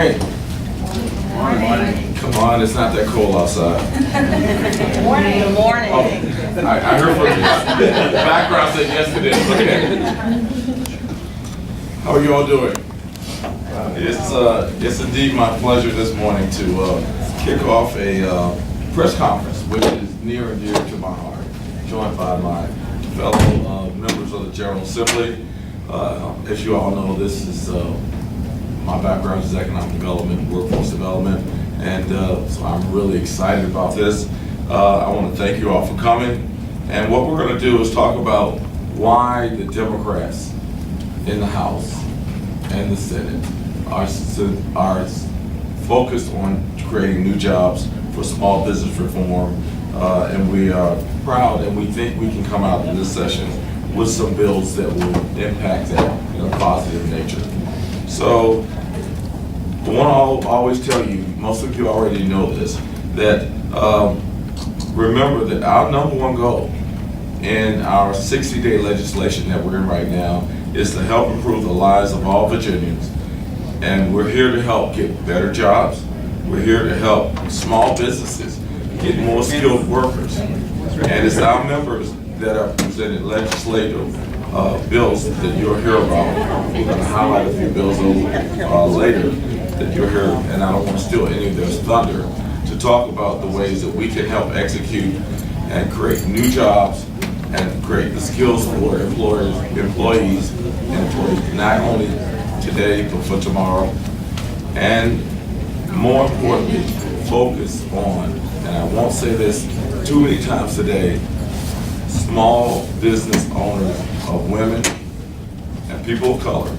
Hey. Morning. Come on, it's not that cold outside. Morning. Morning. Oh, I heard from the background said yes it is. Okay. How are you all doing? It's indeed my pleasure this morning to kick off a press conference, which is near and dear to my heart, joined by my fellow members of the General Assembly. As you all know, this is my background is economic development, workforce development, and so I'm really excited about this. I want to thank you all for coming, and what we're going to do is talk about why the Democrats in the House and the Senate are focused on creating new jobs for small business reform, and we are proud and we think we can come out of this session with some bills that will impact that in a positive nature. So I want to always tell you, most of you already know this, that remember that our number one goal in our 60-day legislation that we're in right now is to help improve the lives of all Virginians. And we're here to help get better jobs. We're here to help small businesses get more skilled workers. And it's our members that are presented legislative bills that you'll hear about. We're going to highlight a few bills later that you'll hear, and I don't want to steal any of their thunder, to talk about the ways that we can help execute and create new jobs and create the skills for employees, not only today but for tomorrow. And more importantly, focus on, and I won't say this too many times today, small business owners of women and people of color,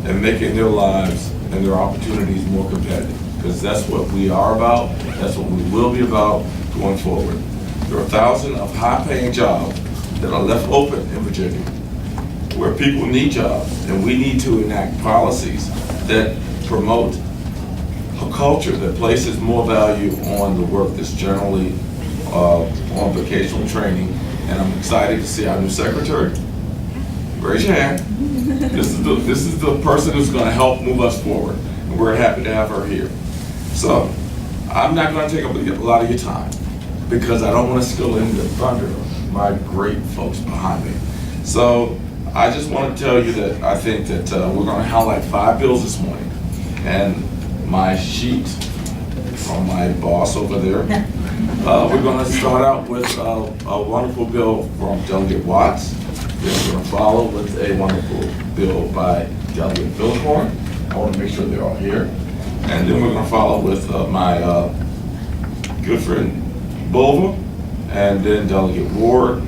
and making their lives and their opportunities more competitive. Because that's what we are about, that's what we will be about going forward. There are thousands of high-paying jobs that are left open in Virginia where people need jobs, and we need to enact policies that promote a culture that places more value on the work that's generally on vocational training. And I'm excited to see our new secretary. Raise your hand. This is the person who's going to help move us forward, and we're happy to have her here. So I'm not going to take up a lot of your time because I don't want to steal any of the thunder of my great folks behind me. So I just want to tell you that I think that we're going to highlight 5 bills this morning, and my sheet from my boss over there. We're going to start out with a wonderful bill from Delegate Watts. Then we're going to follow with a wonderful bill by Delegate Philliphorn. I want to make sure they're all here. And then we're going to follow with my good friend Bulva, and then Delegate Ward,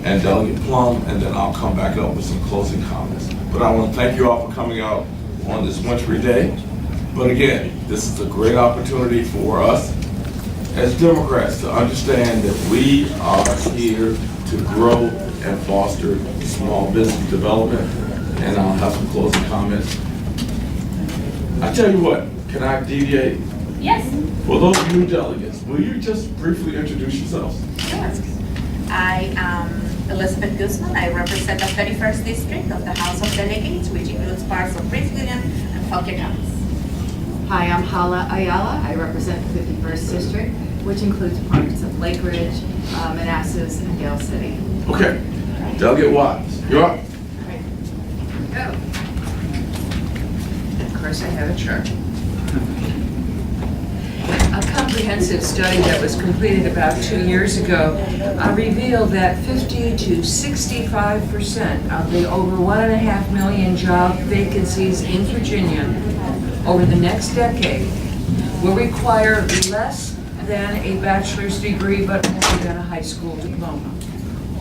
and Delegate Plum, and then I'll come back up with some closing comments. But I want to thank you all for coming out on this wintry day. But again, this is a great opportunity for us as Democrats to understand that we are here to grow and foster small business development. And I'll have some closing comments. I tell you what, can I deviate? Yes. For those new delegates, will you just briefly introduce yourselves? Sure. I am Elizabeth Guzman. I represent the 31st District of the House of Delegates, which includes parts of Prince William and Fauquier counties. Hi, I'm Hala Ayala. I represent the 51st District, which includes parts of Lake Ridge, Manassas, and Gale City. Okay. Delegate Watts, you're up. Right. Go. Of course, I have a chart. A comprehensive study that was completed about 2 years ago revealed that 50 to 65% of the over 1.5 million job vacancies in Virginia over the next decade will require less than a bachelor's degree but more than a high school diploma.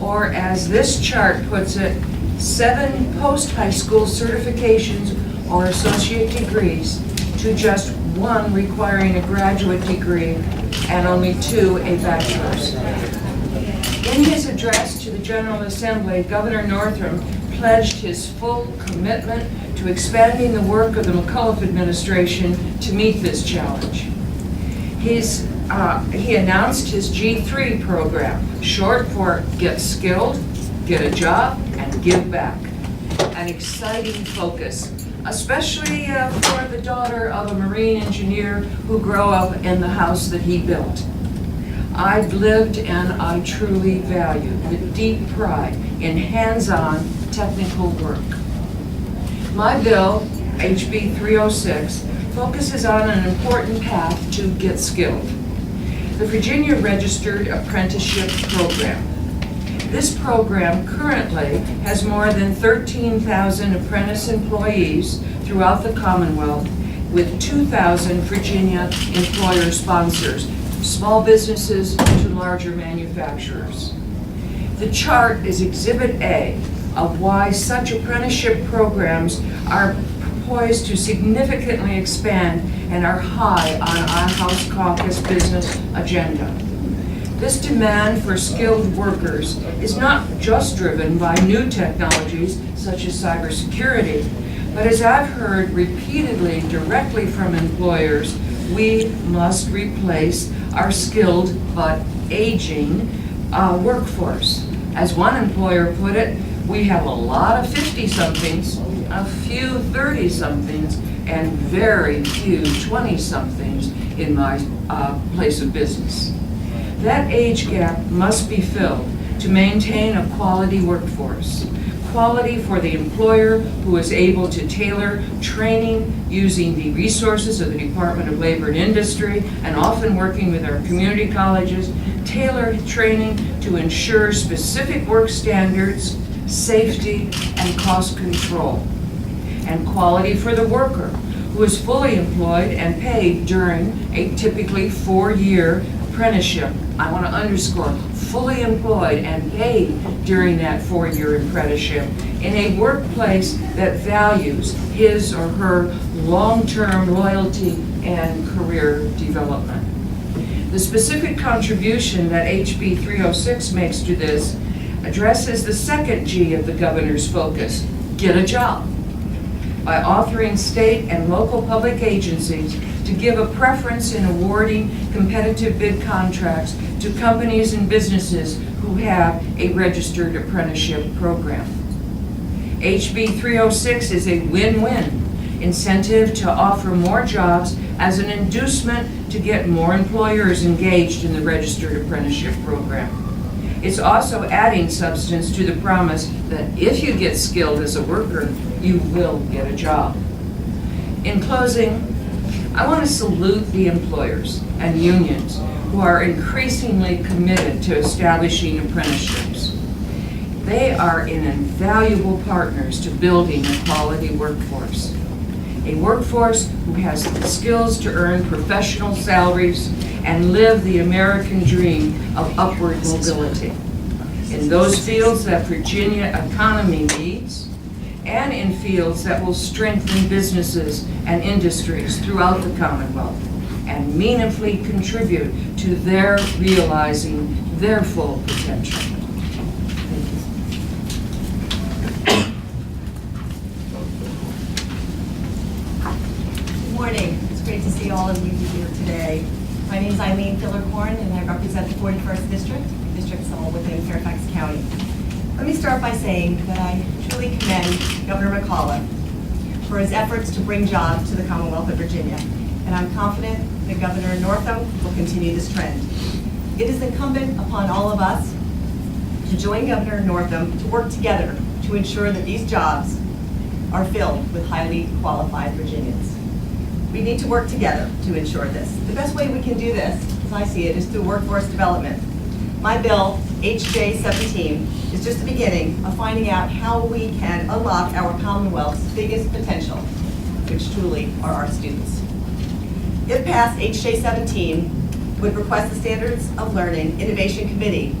Or as this chart puts it, 7 post-high school certifications or associate degrees to just 1 requiring a graduate degree and only 2 a bachelor's. In his address to the General Assembly, Governor Northam pledged his full commitment to expanding the work of the McAuliffe administration to meet this challenge. He announced his G3 program, short for Get Skilled, Get a Job, and Give Back. An exciting focus especially for the daughter of a marine engineer who grew up in the house that he built. I've lived and I truly value the deep pride in hands-on technical work. My bill, HB 306, focuses on an important path to get skilled: the Virginia Registered Apprenticeship Program. This program currently has more than 13,000 apprentice employees throughout the Commonwealth, with 2,000 Virginia employer sponsors, small businesses to larger manufacturers. The chart is Exhibit A of why such apprenticeship programs are poised to significantly expand and are high on our House Caucus business agenda. This demand for skilled workers is not just driven by new technologies such as cybersecurity, but as I've heard repeatedly directly from employers, we must replace our skilled but aging workforce. As one employer put it, we have a lot of 50-somethings, a few 30-somethings, and very few 20-somethings in my place of business. That age gap must be filled to maintain a quality workforce. Quality for the employer who is able to tailor training using the resources of the Department of Labor and Industry, and often working with our community colleges, tailor training to ensure specific work standards, safety, and cost control. And quality for the worker who is fully employed and paid during a typically 4-year apprenticeship. I want to underscore, fully employed and paid during that 4-year apprenticeship in a workplace that values his or her long-term loyalty and career development. The specific contribution that HB 306 makes to this addresses the second G of the governor's focus: get a job, by authoring state and local public agencies to give a preference in awarding competitive bid contracts to companies and businesses who have a registered apprenticeship program. HB 306 is a win-win incentive to offer more jobs as an inducement to get more employers engaged in the registered apprenticeship program. It's also adding substance to the promise that if you get skilled as a worker, you will get a job. In closing, I want to salute the employers and unions who are increasingly committed to establishing apprenticeships. They are invaluable partners to building a quality workforce. A workforce who has the skills to earn professional salaries and live the American dream of upward mobility in those fields that Virginia economy needs, and in fields that will strengthen businesses and industries throughout the Commonwealth and meaningfully contribute to their realizing their full potential. Good morning. It's great to see all of you here today. My name is Eileen Fillercorn, and I represent the 41st District. The district's all within Fairfax County. Let me start by saying that I truly commend Governor McCullough for his efforts to bring jobs to the Commonwealth of Virginia, and I'm confident that Governor Northam will continue this trend. It is incumbent upon all of us to join Governor Northam to work together to ensure that these jobs are filled with highly qualified Virginians. We need to work together to ensure this. The best way we can do this, as I see it, is through workforce development. My bill, HJ 17, is just the beginning of finding out how we can unlock our Commonwealth's biggest potential, which truly are our students. If passed, HJ 17 would request the Standards of Learning Innovation Committee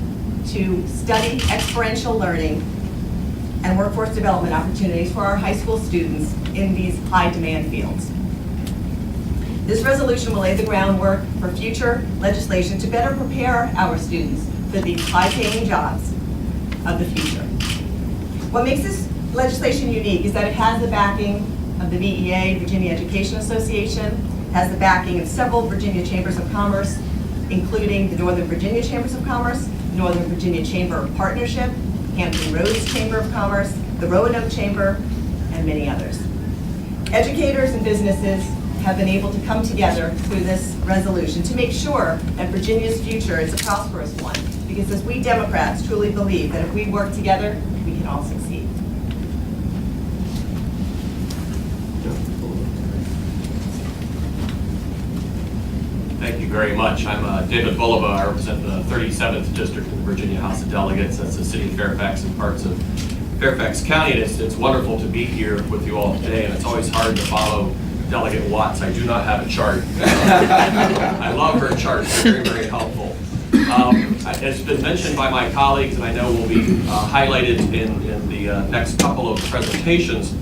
to study experiential learning and workforce development opportunities for our high school students in these high-demand fields. This resolution will lay the groundwork for future legislation to better prepare our students for these high-paying jobs of the future. What makes this legislation unique is that it has the backing of the VEA, Virginia Education Association, has the backing of several Virginia Chambers of Commerce, including the Northern Virginia Chambers of Commerce, Northern Virginia Chamber of Partnership, Hampton Roads Chamber of Commerce, the Roanoke Chamber, and many others. Educators and businesses have been able to come together through this resolution to make sure that Virginia's future is a prosperous one, because as we Democrats truly believe that if we work together, we can all succeed. Thank you very much. I'm David Bulova. I represent the 37th District in the Virginia House of Delegates. That's the city of Fairfax and parts of Fairfax County. And it's wonderful to be here with you all today, and it's always hard to follow Delegate Watts. I do not have a chart. I love her charts. They're very, very helpful. It's been mentioned by my colleagues, and I know will be highlighted in the next couple of presentations.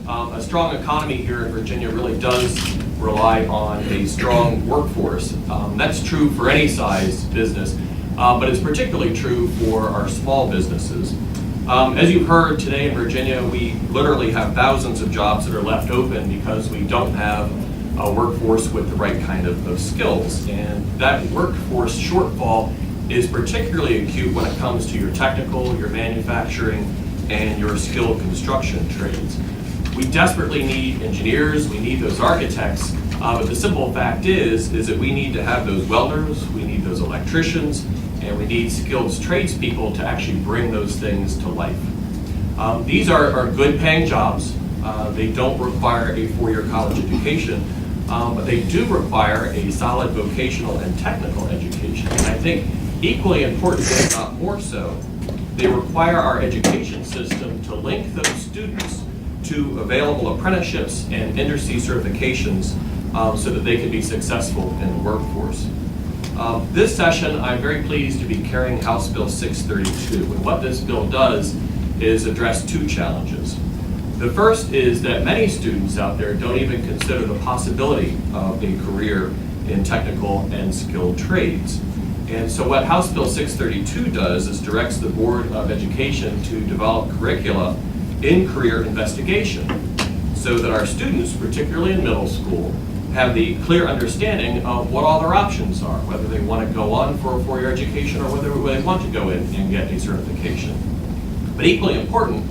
A strong economy here in Virginia really does rely on a strong workforce. That's true for any size business, but it's particularly true for our small businesses. As you've heard today in Virginia, we literally have thousands of jobs that are left open because we don't have a workforce with the right kind of skills. And that workforce shortfall is particularly acute when it comes to your technical, your manufacturing, and your skilled construction trades. We desperately need engineers, we need those architects, but the simple fact is that we need to have those welders, we need those electricians, and we need skilled tradespeople to actually bring those things to life. These are good paying jobs. They don't require a four-year college education, but they do require a solid vocational and technical education. And I think equally important, if not more so, they require our education system to link those students to available apprenticeships and industry certifications so that they can be successful in the workforce. This session, I'm very pleased to be carrying House Bill 632. And what this bill does is address two challenges. The first is that many students out there don't even consider the possibility of a career in technical and skilled trades. And so what House Bill 632 does is directs the Board of Education to develop curricula in career investigation so that our students, particularly in middle school, have the clear understanding of what all their options are, whether they want to go on for a four-year education or whether they want to go in and get a certification. But equally important,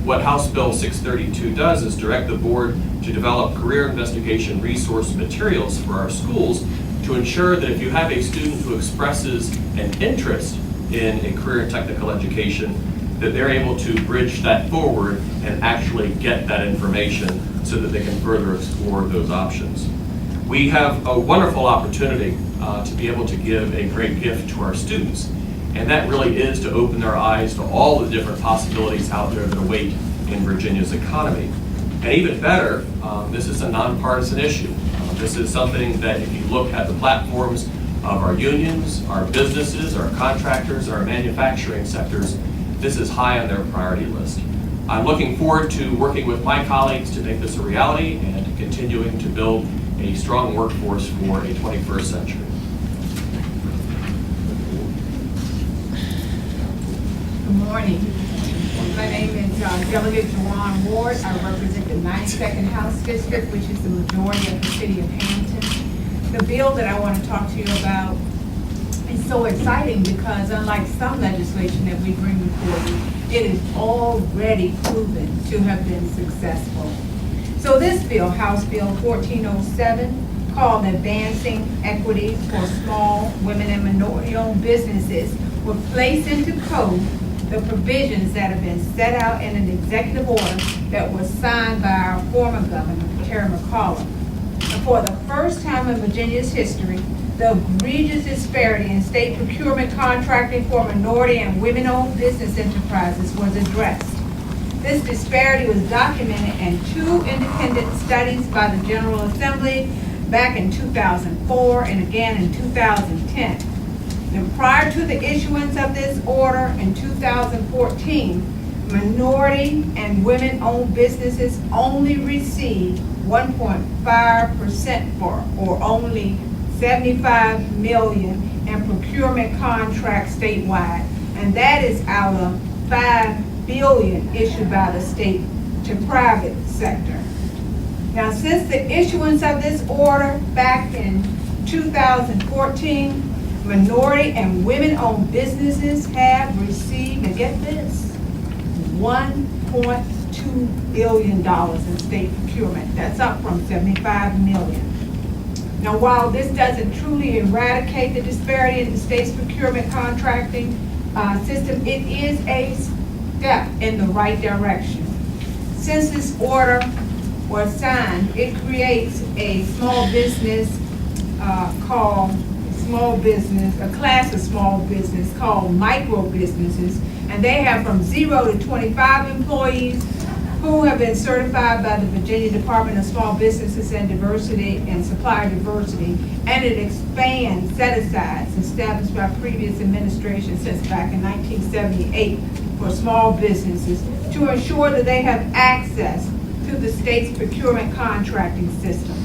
what House Bill 632 does is direct the board to develop career investigation resource materials for our schools to ensure that if you have a student who expresses an interest in a career in technical education, that they're able to bridge that forward and actually get that information so that they can further explore those options. We have a wonderful opportunity to be able to give a great gift to our students, and that really is to open their eyes to all the different possibilities out there that await in Virginia's economy. And even better, this is a nonpartisan issue. This is something that if you look at the platforms of our unions, our businesses, our contractors, our manufacturing sectors, this is high on their priority list. I'm looking forward to working with my colleagues to make this a reality and continuing to build a strong workforce for a 21st century. Good morning. My name is Delegate Juwan Ward. I represent the 92nd House District, which is the majority of the city of Hamilton. The bill that I want to talk to you about is so exciting because unlike some legislation that we bring before you, it is already proven to have been successful. So this bill, House Bill 1407, called Advancing Equity for Small Women and Minority-Owned Businesses, will place into code the provisions that have been set out in an executive order that was signed by our former governor, Terry McAuliffe. And for the first time in Virginia's history, the egregious disparity in state procurement contracting for minority and women-owned business enterprises was addressed. This disparity was documented in two independent studies by the General Assembly back in 2004 and again in 2010. And prior to the issuance of this order in 2014, minority and women-owned businesses only received 1.5% or only $75 million in procurement contracts statewide, and that is out of $5 billion issued by the state to private sector. Now, since the issuance of this order back in 2014, minority and women-owned businesses have received, and get this, $1.2 $2 billion in state procurement. That's up from $75 million. Now, while this doesn't truly eradicate the disparity in the state's procurement contracting system, it is a step in the right direction. Since this order was signed, it creates a small business called a class of small business called micro businesses, and they have from 0 to 25 employees who have been certified by the Virginia Department of Small Businesses and Diversity and Supplier Diversity, and it expands set-asides established by previous administrations since back in 1978 for small businesses to ensure that they have access to the state's procurement contracting system.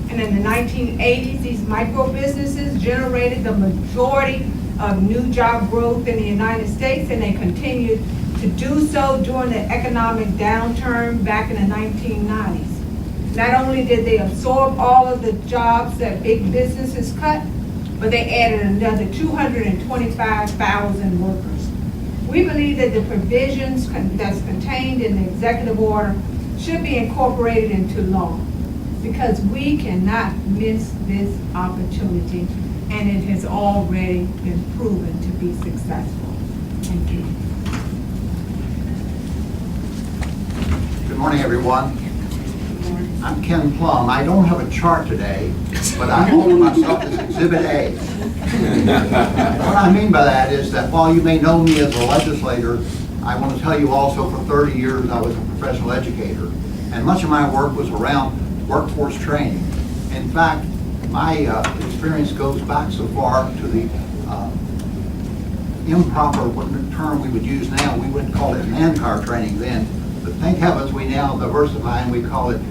And in the 1980s, these micro businesses generated the majority of new job growth in the United States, and they continued to do so during the economic downturn back in the 1990s. Not only did they absorb all of the jobs that big businesses cut, but they added another 225,000 workers. We believe that the provisions that's contained in the executive order should be incorporated into law, because we cannot miss this opportunity, and it has already been proven to be successful. Thank you. Good morning, everyone. I'm Ken Plum. I don't have a chart today, but I hold myself as Exhibit A. What I mean by that is that while you may know me as a legislator, I want to tell you also for 30 years I was a professional educator, and much of my work was around workforce training. In fact, my experience goes back so far to the improper term we would use now. We wouldn't call it manpower training then, but thank heavens we now diversify and we call it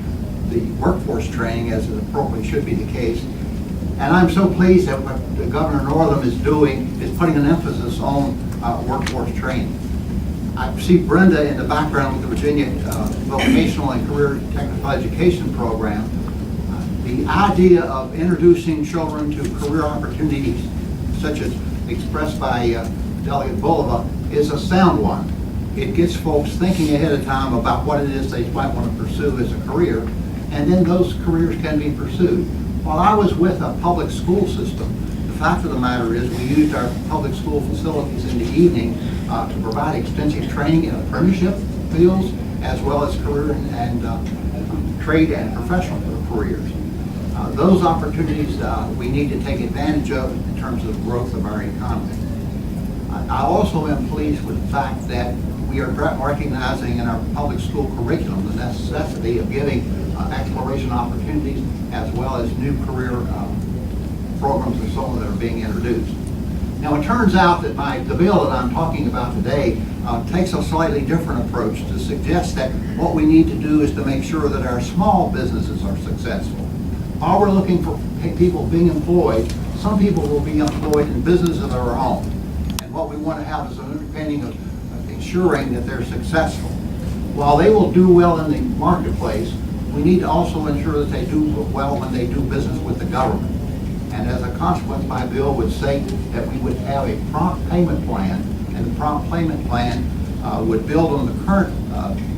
the workforce training, as it appropriately should be the case. And I'm so pleased that what Governor Northam is doing is putting an emphasis on workforce training. I see Brenda in the background with the Virginia Vocational and Career Technical Education Program. The idea of introducing children to career opportunities, such as expressed by Delegate Bulova, is a sound one. It gets folks thinking ahead of time about what it is they might want to pursue as a career, and then those careers can be pursued. While I was with a public school system, the fact of the matter is we used our public school facilities in the evening to provide extensive training in apprenticeship fields, as well as career and trade and professional careers. Those opportunities we need to take advantage of in terms of the growth of our economy. I also am pleased with the fact that we are recognizing in our public school curriculum the necessity of giving exploration opportunities as well as new career programs and so on that are being introduced. Now it turns out that the bill that I'm talking about today takes a slightly different approach to suggest that what we need to do is to make sure that our small businesses are successful. While we're looking for people being employed, some people will be employed in businesses of their own. And what we want to have is an underpinning of ensuring that they're successful. While they will do well in the marketplace, we need to also ensure that they do well when they do business with the government. And as a consequence, my bill would say that we would have a prompt payment plan, and the prompt payment plan would build on the current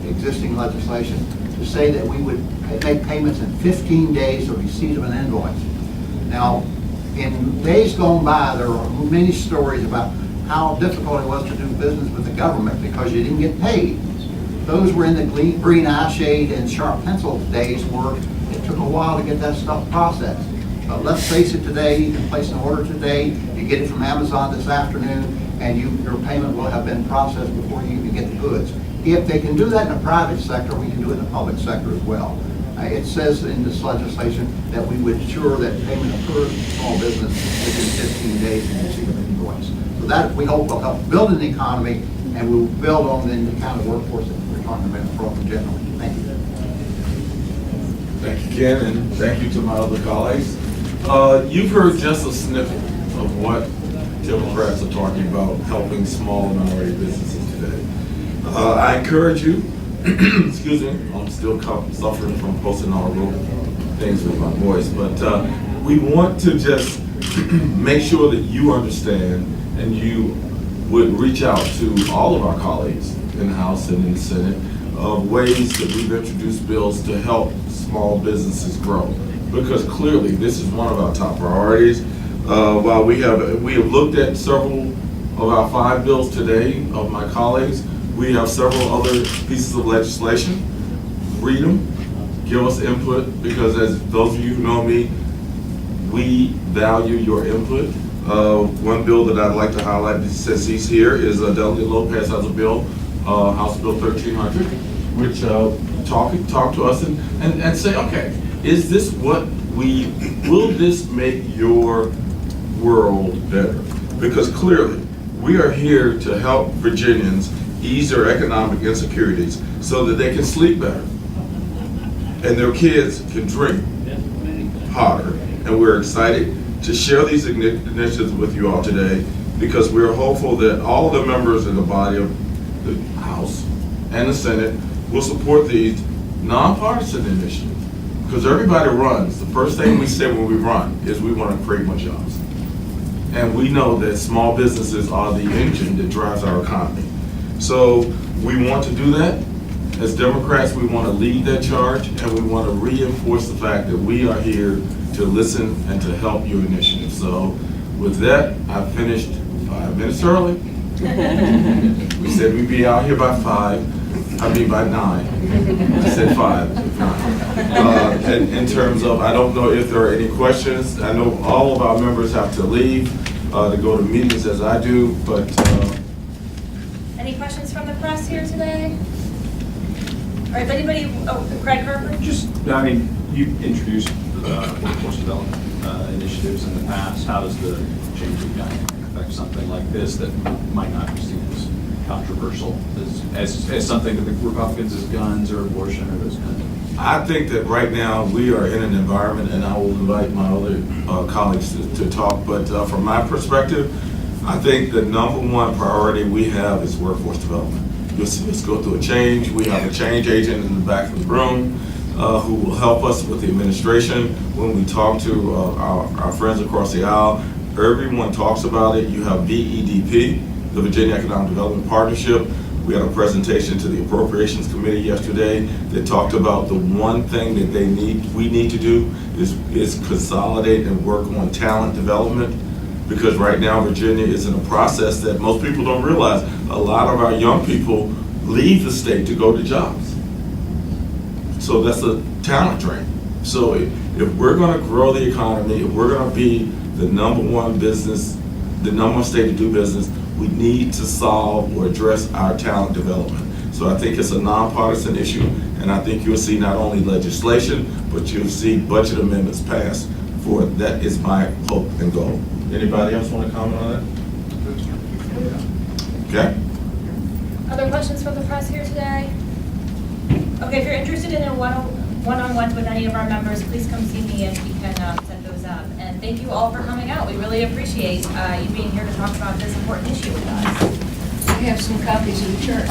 existing legislation to say that we would make payments in 15 days of receipt of an invoice. Now, in days gone by, there are many stories about how difficult it was to do business with the government because you didn't get paid. Those were in the green eye shade and sharp pencil days where it took a while to get that stuff processed. But let's face it, today, you can place an order today, you get it from Amazon this afternoon, and your payment will have been processed before you even get the goods. If they can do that in the private sector, we can do it in the public sector as well. It says in this legislation that we would ensure that payment occurs in small business within 15 days from receipt of an invoice. So that, we hope, will help build an economy, and we will build on the kind of workforce that we're talking about in the program generally. Thank you. Thank you, Ken, and thank you to my other colleagues. You've heard just a snippet of what Democrats are talking about helping small and minority businesses today. I encourage you, excuse me, I'm still suffering from post-inaugural things with my voice, but we want to just make sure that you understand and you would reach out to all of our colleagues in the House and in the Senate of ways that we've introduced bills to help small businesses grow. Because clearly, this is one of our top priorities. While we have looked at several of our 5 bills today of my colleagues, we have several other pieces of legislation. Read them, give us input, because as those of you who know me, we value your input. One bill that I'd like to highlight, since he's here, is Delegate Lopez has a bill, House Bill 1300, which talk to us and say, okay, is this will this make your world better? Because clearly, we are here to help Virginians ease their economic insecurities so that they can sleep better and their kids can drink harder. And we're excited to share these initiatives with you all today, because we're hopeful that all the members in the body of the House and the Senate will support these nonpartisan initiatives. Because everybody runs, the first thing we say when we run is we want to create more jobs. And we know that small businesses are the engine that drives our economy. So we want to do that. As Democrats, we want to lead that charge, and we want to reinforce the fact that we are here to listen and to help your initiative. So with that, I finished 5 minutes early. We said we'd be out here by 9. I said 5, 9. And in terms of, I don't know if there are any questions. I know all of our members have to leave to go to meetings as I do, but. Any questions from the press here today? All right, if anybody, Craig Harper? You introduced workforce development initiatives in the past. How does the change of gun affect something like this that might not be seen as controversial as something that the Republicans as guns or abortion or those kinds of things? I think that right now we are in an environment, and I will invite my other colleagues to talk, but from my perspective, I think the #1 priority we have is workforce development. You'll see us go through a change. We have a change agent in the back of the room who will help us with the administration. When we talk to our friends across the aisle, everyone talks about it. You have VEDP, the Virginia Economic Development Partnership. We had a presentation to the Appropriations Committee yesterday that talked about the one thing that we need to do is consolidate and work on talent development. Because right now Virginia is in a process that most people don't realize. A lot of our young people leave the state to go to jobs. So that's a talent drain. So if we're going to grow the economy, if we're going to be the #1 business, the #1 state to do business, we need to solve or address our talent development. So I think it's a nonpartisan issue, and I think you'll see not only legislation, but you'll see budget amendments passed for it. That is my hope and goal. Anybody else want to comment on that? Okay. Other questions from the press here today? Okay, if you're interested in a one-on-ones with any of our members, please come see me and we can set those up. And thank you all for coming out. We really appreciate you being here to talk about this important issue with us. I have some copies of the chart.